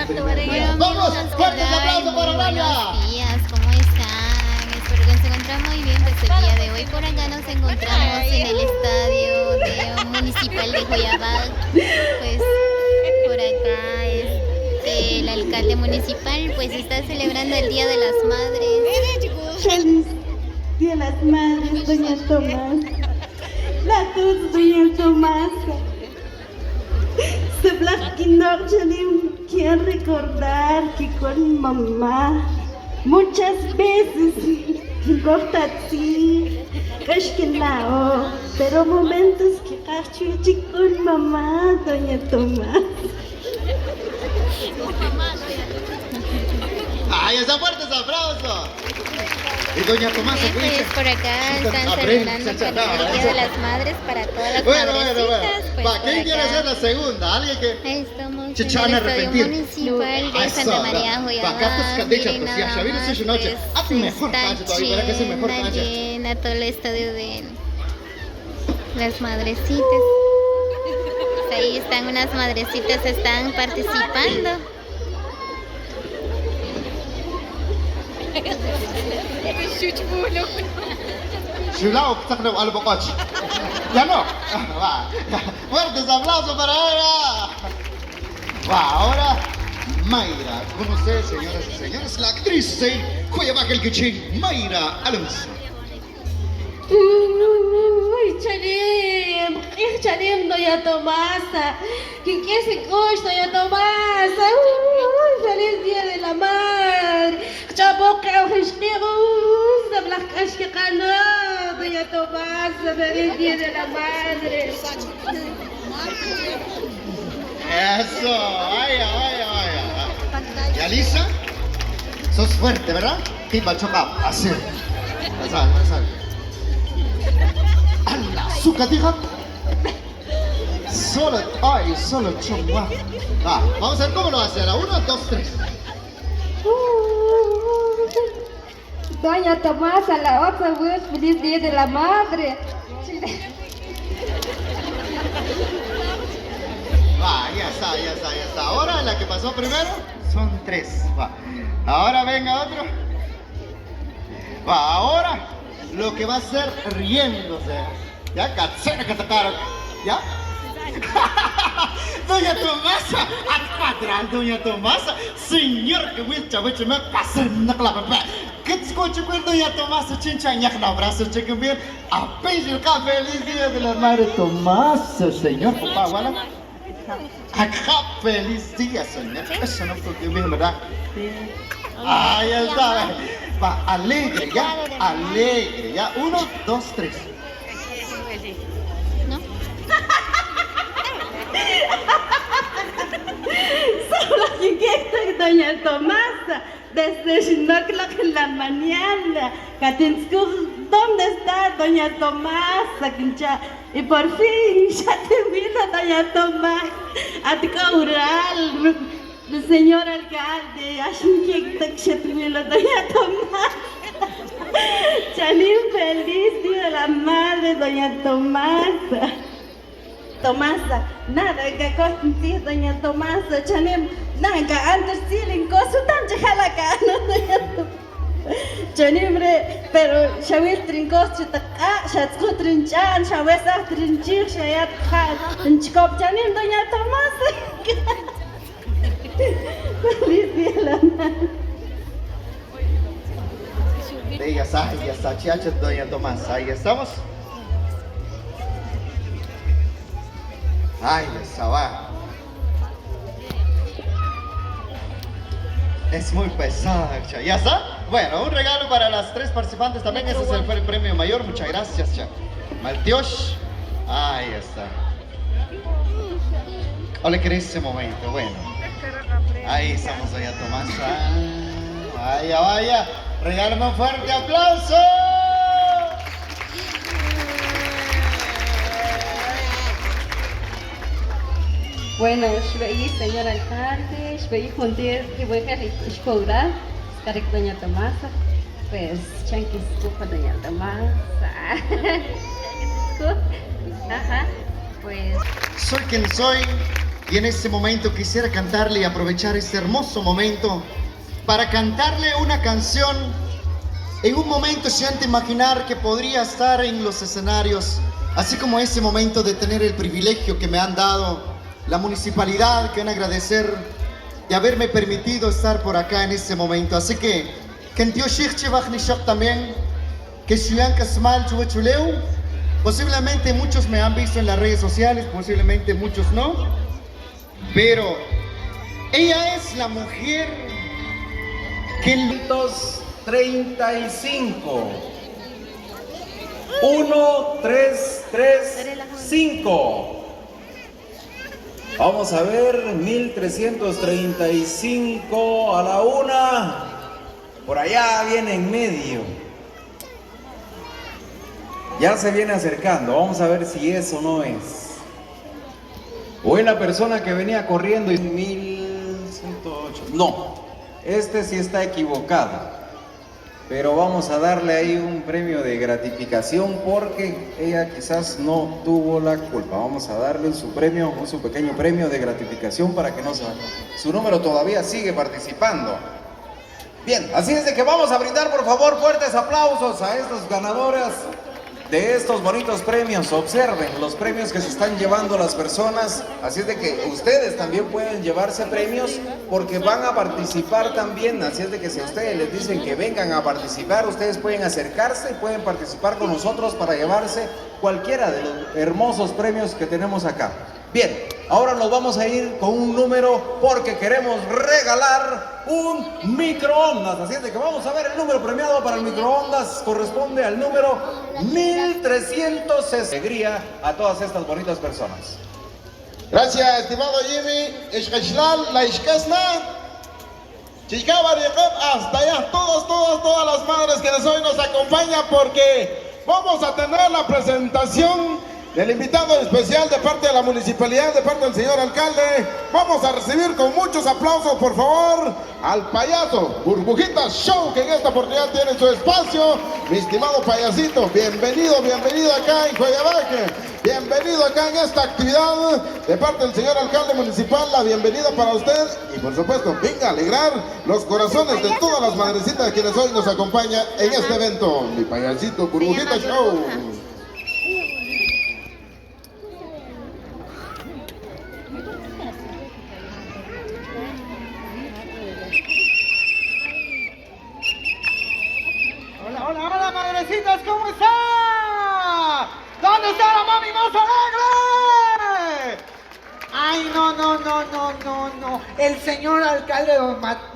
Bueno, Vamos, mientras fuertes que hay aplausos para muy Rania. buenos días, ¿cómo están? Espero que se encuentren muy bien desde el día de hoy. Por acá nos encontramos en el estadio municipal de Joyabag. Pues por acá el alcalde municipal pues está celebrando el Día de las Madres. Feliz Día de las Madres, doña Tomasa. La cruz, doña Tomasa. Se Blackindor, quiero recordar que con mamá muchas veces cortatí, casquenao, pero momentos que cachuchi con mamá, doña Tomasa. ¡Ay, esa fuertes aplausos! Y doña Tomasa, Bien, pues por acá están celebrando el Día de las Madres para todas las madrecitas. Pues, Va, por ¿quién quiere acá ser la segunda? ¿Alguien que...? estamos en Chichana el estadio arrepentir. municipal de Santa María Joyabag. Miren nada más, pues, mejor está cancha todavía, para que sea mejor cancha. llena todo el estadio de las madrecitas. Pues ahí están unas madrecitas, están participando. Chulao, تقلب على بقاش. Ya no. Va. Fuertes aplausos para ella. Va, ahora Mayra. Con ustedes, señoras y señores, la actriz de Joyabag el Quichín, Mayra Alonso. Uy, Chalim, doña Tomasa. ¿Qué se coche, doña Tomasa? Uy, feliz Día de la Madre. Chaboca, se blanca, doña Tomasa. Feliz Día de la Madre. Eso, vaya, vaya, vaya. ¿Ya lista? Sos fuerte, ¿verdad? ¿Qué va a chocar? Así. Así. ¡Hala! ¡Sucatija! Solo chumba. Va, vamos a ver cómo lo va a hacer. 1, 2, 3. Doña Tomasa, la otra vez, feliz Día de la Madre. Va, ya está. Ahora la que pasó primero son 3. Va. Ahora venga otro. Va, ahora lo que va a ser riéndose. ¿Ya? Catsera que tocaron. ¿Ya? Doña Tomasa, atrás, doña Tomasa. Señor, que voy a me pasar una clave. ¿Qué te escucho con doña Tomasa? Chinchaña, no abrazo, chequen bien. Apenas el café, feliz Día de la Madre Tomasa, señor. Papá, ¿vale? Acá, feliz día, señor. Eso no fue que bien, ¿verdad? Ahí está. Va, alegre, ya. Alegre, ya. 1, 2, 3. ¿No? Solo que doña Tomasa, desde Chinocla en la mañana, ¿dónde está doña Tomasa? Y por fin ya te vino doña Tomasa a Tcaural, el señor alcalde, así que ya te vino doña Tomasa. Chanín, feliz Día de la Madre, doña Tomasa. Tomasa, nada que consentir, doña Tomasa, Chanim, nada que antes sí le encosu tan chajalaca, no doña Tomasa. Chanimbre, pero Shawil trincos chutaka, Shatsko trinchan, Shawesa trinchir, Shayat Khan, Nchikop Chanim, doña Tomasa. Feliz Día de la Madre. Ya está, chiacha, doña Tomasa. Ahí estamos. Ay, esa va. Es muy pesada, cha. ¿Ya está? Bueno, un regalo para las 3 participantes también. Ese fue el premio mayor. Muchas gracias, cha. Maltiosh. Ahí está. Olha que ese momento, bueno. Ahí estamos, doña Tomasa. Vaya. Regálame un fuerte aplauso. Bueno, shvei, señor alcalde, shvei juntir y voy a explorar, estaré doña Tomasa, pues chanquis doña Tomasa. Ajá, pues Soy quien soy Y en este momento quisiera cantarle y aprovechar este hermoso momento para cantarle una canción. En un momento siento imaginar que podría estar en los escenarios, así como ese momento de tener el privilegio que me han dado la municipalidad, que han agradecer de haberme permitido estar por acá en este momento. Así que Kentio Shikchi Bajnishok también, que Shuyan Kasmal Chuechuleu. Posiblemente muchos me han visto en las redes sociales, posiblemente muchos no, pero ella es la mujer que 35 1, 3, 3, 5. Vamos a ver, 1335 a la 1. Por allá viene en medio. Ya se viene acercando. Vamos a ver si es o no es. O es la persona que venía corriendo y 1108. No, este sí está equivocado. Pero vamos a darle ahí un premio de gratificación porque ella quizás no tuvo la culpa. Vamos a darle su premio, su pequeño premio de gratificación para que no se... Su número todavía sigue participando. Bien, así es de que vamos a brindar por favor fuertes aplausos a estas ganadoras de estos bonitos premios. Observen los premios que se están llevando las personas, así es de que ustedes también pueden llevarse premios porque van a participar también, así es de que si a ustedes les dicen que vengan a participar, ustedes pueden acercarse y pueden participar con nosotros para llevarse cualquiera de los hermosos premios que tenemos acá. Bien, ahora nos vamos a ir con un número porque queremos regalar un microondas. Así es de que vamos a ver el número premiado para el microondas. Corresponde al número 1300. Alegría a todas estas bonitas personas. Gracias, estimado Jimmy. Ishkashlal, la Ishkasna. Chicabariekop, hasta allá. Todas las madres que hoy nos acompañan porque vamos a tener la presentación del invitado especial de parte de la municipalidad, de parte del señor alcalde. Vamos a recibir con muchos aplausos, por favor, al payaso Burbujita Show, que en esta oportunidad tiene su espacio. Mi estimado payasito, bienvenido acá en Coyabaque. Bienvenido acá en esta actividad de parte del señor alcalde municipal. La bienvenida para usted y por supuesto venga a alegrar los corazones de todas las madrecitas quienes hoy nos acompañan en este evento. Mi payasito Burbujita Show. Hola, madrecitas, ¿cómo está? ¿Dónde está la mami más alegre? Ay, no. El señor alcalde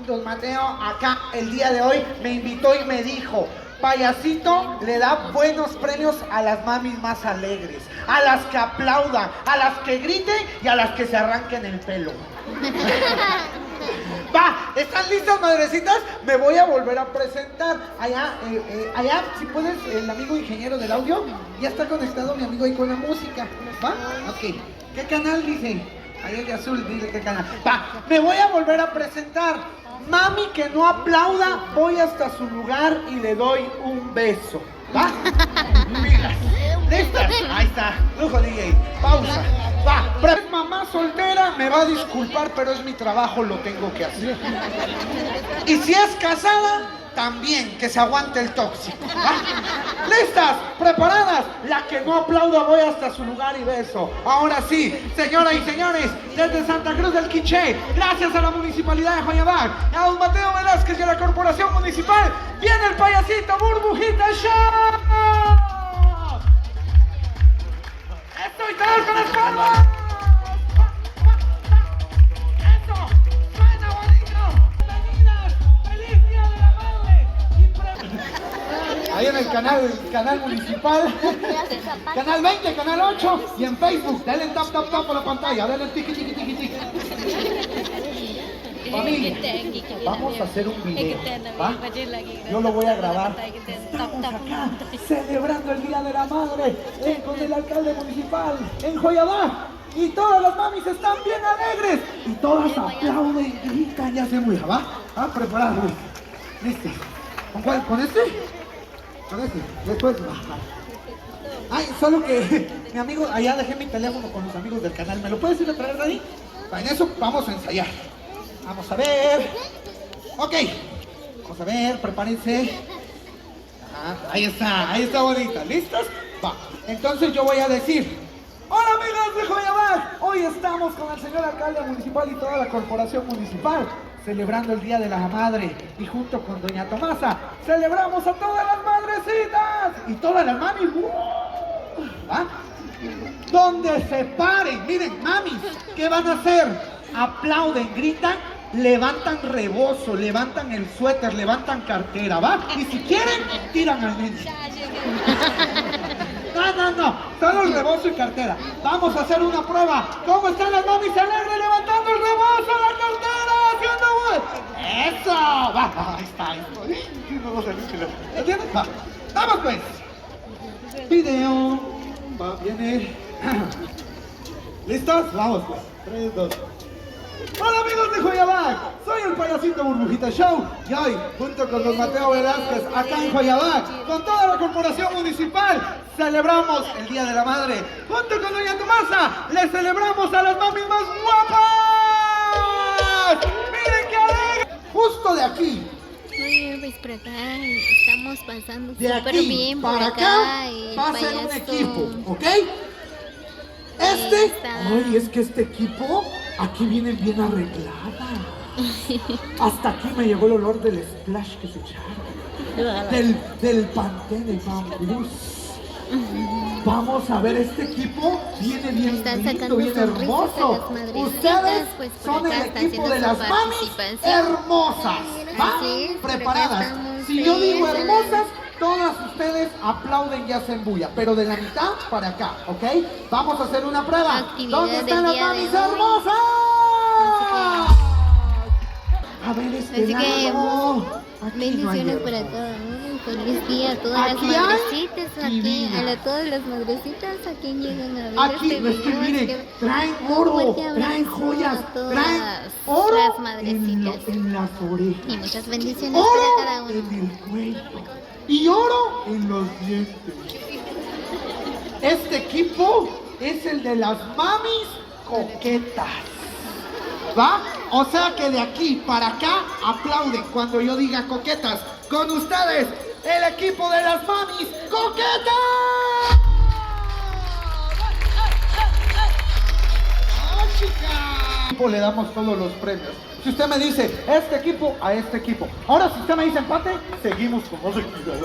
don Mateo acá el día de hoy me invitó y me dijo: payasito le da buenos premios a las mamis más alegres, a las que aplaudan, a las que griten y a las que se arranquen el pelo. Va, ¿están listas, madrecitas? Me voy a volver a presentar. Allá, si puedes, el amigo ingeniero del audio. Ya está conectado mi amigo ahí con la música. ¿Va? Ok. ¿Qué canal dice? Ahí el de azul, dile qué canal. Va, me voy a volver a presentar. Mami que no aplauda, voy hasta su lugar y le doy un beso. ¿Va? Mira, ¿listas? Ahí está. Lujo, DJ. Pausa. Va, mamá soltera, me va a disculpar, pero es mi trabajo, lo tengo que hacer. Y si es casada, también, que se aguante el tóxico. ¿Va? ¿Listas? ¿Preparadas? La que no aplauda, voy hasta su lugar y beso. Ahora sí, señoras y señores, desde Santa Cruz del Quiché, gracias a la Municipalidad de Joyabac, a don Mateo Velázquez y a la Corporación Municipal, viene el payasito Burbujita Show. ¡Estoy todos con las palmas! ¡Eso! ¡Suena bonito! ¡Bienvenidas! ¡Feliz Día de la Madre! Ahí en el canal municipal, canal 20, canal 8 y en Facebook, denle tap a la pantalla, denle tiqui. Familia, vamos a hacer un video, ¿va? Yo lo voy a grabar. Estamos acá celebrando el Día de la Madre con el alcalde municipal en Joyabac. Y todas las mamis están bien alegres. Y todas aplauden, gritan y hacen bulla, ¿va? Preparados. ¿Listo? ¿Con cuál? ¿Con este? Con este. Después bajar. Ay, solo que mi amigo, allá dejé mi teléfono con los amigos del canal. ¿Me lo puedes ir a traer de ahí? En eso vamos a ensayar. Vamos a ver. Ok. Vamos a ver, prepárense. Ahí está bonita. ¿Listos? Va. Entonces yo voy a decir: hola amigos de Joyabac. Hoy estamos con el señor alcalde municipal y toda la corporación municipal celebrando el Día de la Madre, y junto con doña Tomasa celebramos a todas las madrecitas y todas las mamis. ¿Ah? Donde se paren, miren, mamis, ¿qué van a hacer? Aplauden, gritan, levantan rebozo, levantan el suéter, levantan cartera, ¿va? Y si quieren, tiran al niño. No, solo el rebozo y cartera. Vamos a hacer una prueba. ¿Cómo están las mamis alegres levantando el rebozo, la cartera, haciendo eso? Va, ahí está. ¿Entiendes? Va. Vamos pues. Video. Va, viene. ¿Listos? Vamos pues. 3, 2. Hola amigos de Joyabac, soy el payasito Burbujita Show y hoy, junto con don Mateo Velázquez, acá en Joyabac, con toda la corporación municipal, celebramos el Día de la Madre. Junto con doña Tomasa, le celebramos a las mamis más guapas. ¡Miren qué alegre! Justo de aquí, Muy bien, pues por acá estamos pasando de súper aquí bien por para acá. acá, El va a ser un payaso equipo, ¿ok? Ahí está. Ay, es que este equipo, aquí vienen bien arregladas. Hasta aquí me llegó el olor del splash que se echaron. Del Pantene de Bambús. Vamos a ver, este equipo viene bien Están lindo, sacando bien sonrisas a hermoso. las madrecitas, Ustedes pues, por son acá el está equipo haciendo de su las mamis participación. hermosas. ¿Va? Así es, por acá Preparadas. estamos Si yo digo bien. hermosas, todas ustedes aplauden y hacen bulla, pero de la mitad para acá, ¿ok? Vamos a hacer una prueba. Actividad ¿Dónde del están las día de mamis hoy. hermosas? Así A ver, este Así que lado. Aquí no hay bendiciones para hermosas. cada uno. Feliz día a todas Aquí las hay madrecitas, aquí, divinas. a todas las madrecitas, a quien llegan a ver Aquí, este es que video, así miren, que traen un oro, fuerte abrazo traen joyas, a todas traen las oro en, madrecitas. en las orejas. Y muchas bendiciones para cada Oro uno. en el cuello y oro en los dientes. Este equipo es el de las mamis coquetas. ¿Va? O sea que de aquí para acá aplauden cuando yo diga coquetas. Con ustedes, el equipo de las mamis coquetas. ¡Ah, chica! Le damos todos los premios. Si usted me dice, este equipo a este equipo. Ahora, si usted me dice empate, seguimos con más actividad.